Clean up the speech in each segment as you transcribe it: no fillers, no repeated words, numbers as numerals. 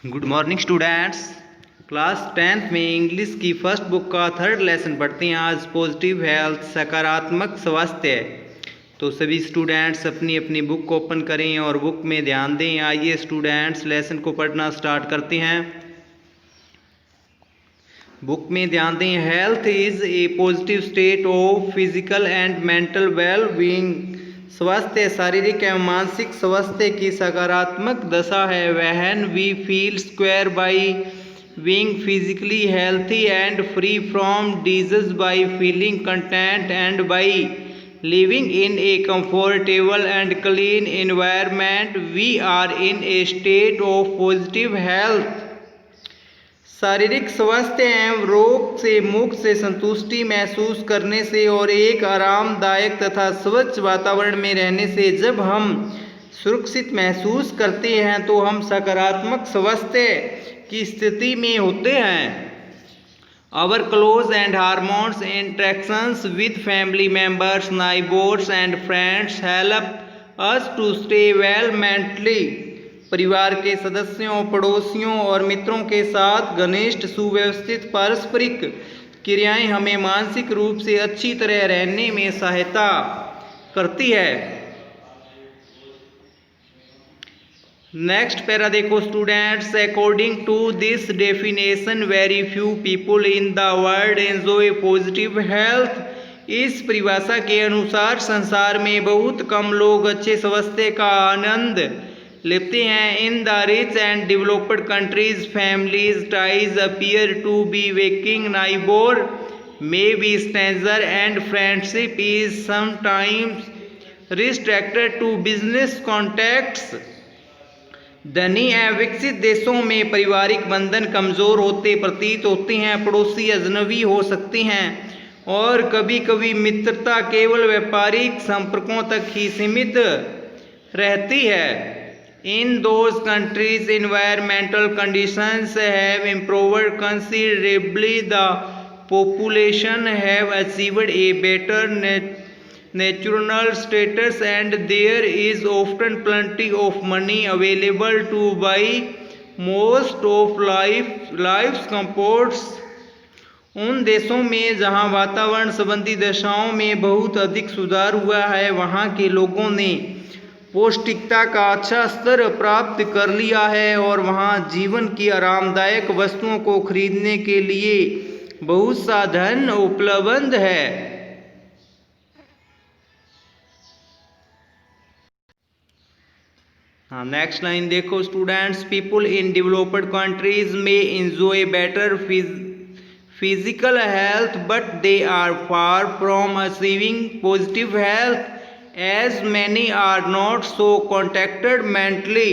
Good morning students. Class 10th में English की first book का थर्ड लेसन पढ़ते हैं आज। पॉजिटिव हेल्थ, सकारात्मक स्वास्थ्य। तो सभी स्टूडेंट्स अपनी अपनी बुक को ओपन करें और बुक में ध्यान दें। आइए स्टूडेंट्स लेसन को पढ़ना स्टार्ट करते हैं। बुक में ध्यान दें। Health is a positive state of physical and mental well being. स्वास्थ्य शारीरिक एवं मानसिक स्वास्थ्य की सकारात्मक दशा है। When we feel square by being physically healthy and free from disease, by feeling content and by living in a comfortable and clean environment, we are in a state of positive health. शारीरिक स्वास्थ्य एवं रोग से मुक्त से संतुष्टि महसूस करने से और एक आरामदायक तथा स्वच्छ वातावरण में रहने से जब हम सुरक्षित महसूस करते हैं तो हम सकारात्मक स्वास्थ्य की स्थिति में होते हैं। Our close and harmonious interactions with family members, neighbors and friends help us to stay well mentally. परिवार के सदस्यों, पड़ोसियों और मित्रों के साथ घनिष्ठ सुव्यवस्थित पारस्परिक क्रियाएं हमें मानसिक रूप से अच्छी तरह रहने में सहायता करती है। नेक्स्ट पैरा देखो students. According to this definition very few people in the world enjoy positive health. इस परिभाषा के अनुसार संसार में बहुत कम लोग अच्छे स्वास्थ्य का आनंद लेते हैं। In the rich and developed countries families ties appear to be waking neighbour may be stranger and friendship is sometimes restricted to business contacts. धनी एवं विकसित देशों में पारिवारिक बंधन कमजोर होते प्रतीत होते हैं। पड़ोसी अजनबी हो सकते हैं और कभी कभी मित्रता केवल व्यापारिक संपर्कों तक ही सीमित रहती है। In those countries environmental conditions have improved considerably. The population have achieved a better natural status and there is often plenty of money available to buy most of life's comforts. उन देशों में जहां वातावरण संबंधी दशाओं में बहुत अधिक सुधार हुआ है वहां के लोगों ने पौष्टिकता का अच्छा स्तर प्राप्त कर लिया है और वहां जीवन की आरामदायक वस्तुओं को खरीदने के लिए बहुत सा धन उपलब्ध है। नेक्स्ट लाइन देखो students. People in developed countries में enjoy better physical health but they are far from achieving positive health as many are not so contacted mentally.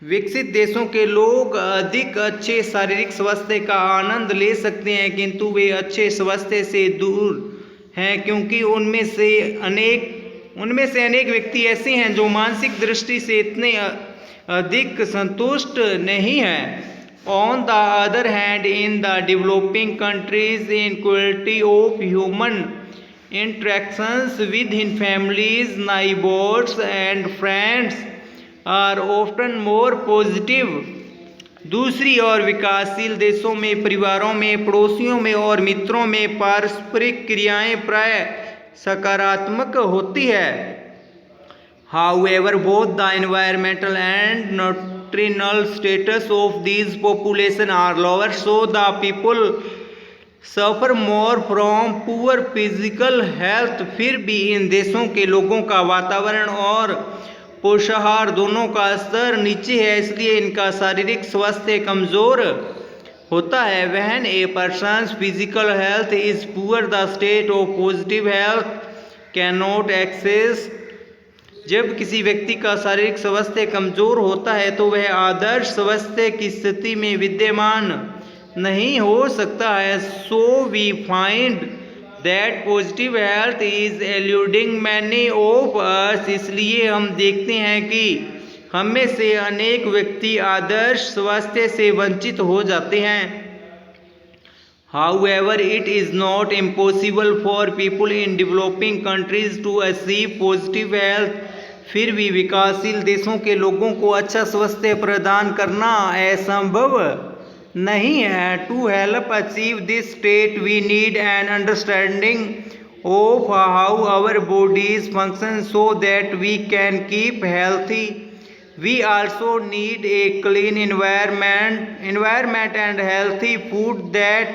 विकसित देशों के लोग अधिक अच्छे शारीरिक स्वास्थ्य का आनंद ले सकते हैं किंतु वे अच्छे स्वास्थ्य से दूर हैं क्योंकि उनमें से अनेक व्यक्ति ऐसे हैं जो मानसिक दृष्टि से इतने अधिक संतुष्ट नहीं हैं। On the other hand in the developing countries inequality of human interactions within families, neighbours and friends are often more positive. दूसरी ओर विकासशील देशों में परिवारों में, पड़ोसियों में और मित्रों में पारस्परिक क्रियाएं प्राय सकारात्मक होती है। However, both the environmental and nutritional status of these population are lower, so the people suffer more from poor physical health. फिर भी इन देशों के लोगों का वातावरण और पोषाहार दोनों का स्तर नीचे है इसलिए इनका शारीरिक स्वास्थ्य कमजोर होता है। When a person's physical health is poor, the state of positive health cannot access. जब किसी व्यक्ति का शारीरिक स्वास्थ्य कमजोर होता है तो वह आदर्श स्वास्थ्य की स्थिति में विद्यमान नहीं हो सकता है। So we find that positive health is eluding many of us. इसलिए हम देखते हैं कि हम में से अनेक व्यक्ति आदर्श स्वास्थ्य से वंचित हो जाते हैं। However, it is not impossible for people in developing countries to achieve positive health फिर भी विकासशील देशों के लोगों को अच्छा स्वास्थ्य प्रदान करना असंभव नहीं है। To help achieve this state we need an understanding of how our bodies function so that we can keep healthy. We also need a clean environment and healthy food that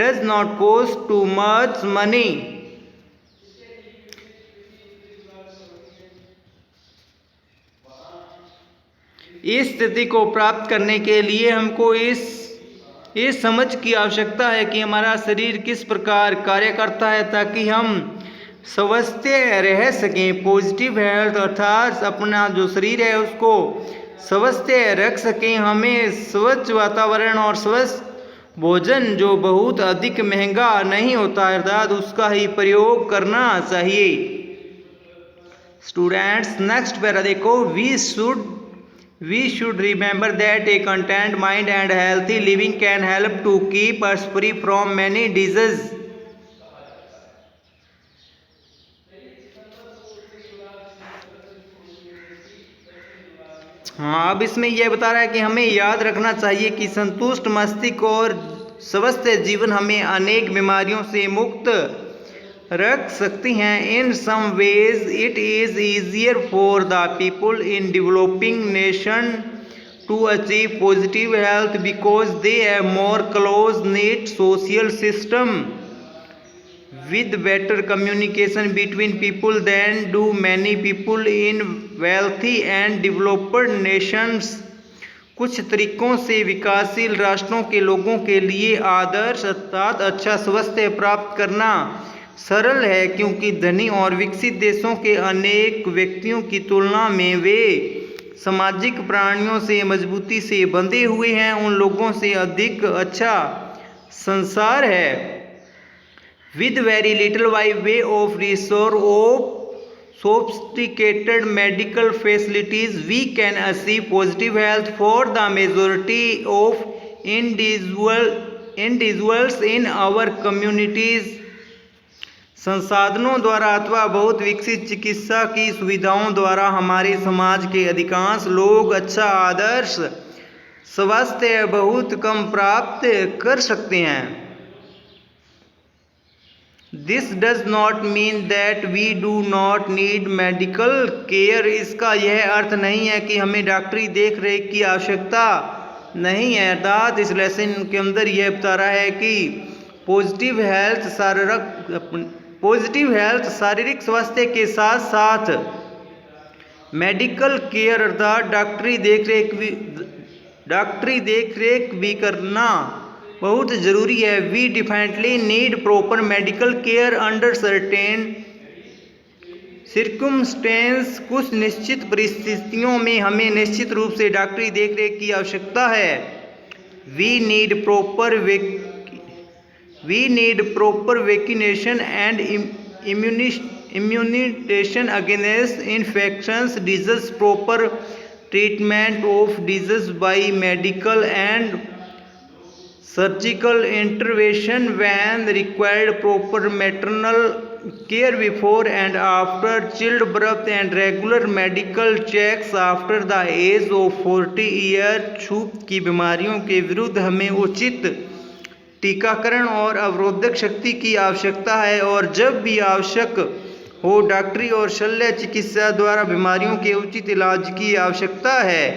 does not cost too much money. इस स्थिति को प्राप्त करने के लिए हमको इस समझ की आवश्यकता है कि हमारा शरीर किस प्रकार कार्य करता है ताकि हम स्वस्थ रह सकें। पॉजिटिव हेल्थ अर्थात अपना जो शरीर है उसको स्वस्थ रख सकें। हमें स्वच्छ वातावरण और स्वस्थ भोजन जो बहुत अधिक महंगा नहीं होता अर्थात उसका ही प्रयोग करना चाहिए। स्टूडेंट्स नेक्स्ट पैरा देखो, we should remember that a content mind and healthy living can help to keep us free from many disease. हाँ, अब इसमें यह बता रहा है कि हमें याद रखना चाहिए कि संतुष्ट मस्तिष्क और स्वस्थ जीवन हमें अनेक बीमारियों से मुक्त रख सकती हैं। In some ways it is easier for the people in developing nation to achieve positive health because they have more close knit social system with better communication between people than do many people in wealthy and developed nations। कुछ तरीकों से विकासशील राष्ट्रों के लोगों के लिए आदर्श अर्थात अच्छा स्वास्थ्य प्राप्त करना सरल है क्योंकि धनी और विकसित देशों के अनेक व्यक्तियों की तुलना में वे सामाजिक प्राणियों से मजबूती से बंधे हुए हैं। उन लोगों से अधिक अच्छा संसार है। With very little by way of resource of sophisticated medical facilities, we can achieve positive health for the majority of individuals in our communities। संसाधनों द्वारा अथवा बहुत विकसित चिकित्सा की सुविधाओं द्वारा हमारे समाज के अधिकांश लोग अच्छा आदर्श स्वास्थ्य बहुत कम प्राप्त कर सकते हैं। This does not mean that we do not need medical care। इसका यह अर्थ नहीं है कि हमें डॉक्टरी देख रेख की आवश्यकता नहीं है। अर्थात इस लेसन के अंदर यह बता रहा है कि पॉजिटिव हेल्थ शारीरिक स्वास्थ्य के साथ साथ मेडिकल केयर अर्थात डॉक्टरी देख रेख भी करना बहुत ज़रूरी है। We definitely need proper medical care under certain circumstances. कुछ निश्चित परिस्थितियों में हमें निश्चित रूप से डॉक्टरी देखरेख की आवश्यकता है। We need proper vaccination and immunization against infections disease, proper treatment of disease by medical and surgical intervention when required, proper maternal care before and after childbirth and regular medical checks after the age of 40 years। छूत की बीमारियों के विरुद्ध हमें उचित टीकाकरण और अवरोधक शक्ति की आवश्यकता है और जब भी आवश्यक हो डॉक्टरी और शल्य चिकित्सा द्वारा बीमारियों के उचित इलाज की आवश्यकता है।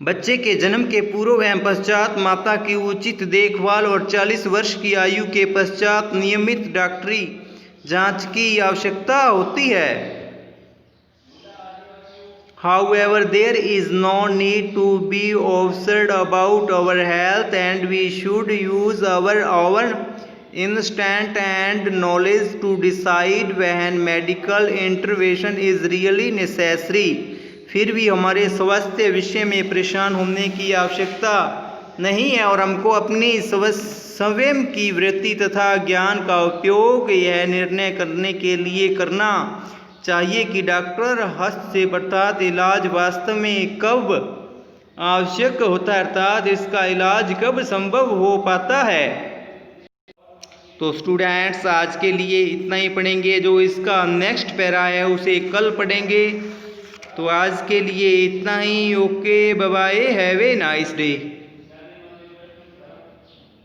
बच्चे के जन्म के पूर्व एवं पश्चात माता की उचित देखभाल और 40 वर्ष की आयु के पश्चात नियमित डॉक्टरी जांच की आवश्यकता होती है। However, there is no need to be obsessed about our health and we should use our instinct and knowledge to decide when medical intervention is really necessary। फिर भी हमारे स्वास्थ्य विषय में परेशान होने की आवश्यकता नहीं है और हमको अपनी स्वयं की वृत्ति तथा ज्ञान का उपयोग यह निर्णय करने के लिए करना चाहिए कि डॉक्टर हस्तक्षेप अर्थात इलाज वास्तव में कब आवश्यक होता है अर्थात इसका इलाज कब संभव हो पाता है। तो स्टूडेंट्स आज के लिए इतना ही पढ़ेंगे, जो इसका नेक्स्ट पैरा है उसे कल पढ़ेंगे। तो आज के लिए इतना ही। Okay bye bye, have a nice day.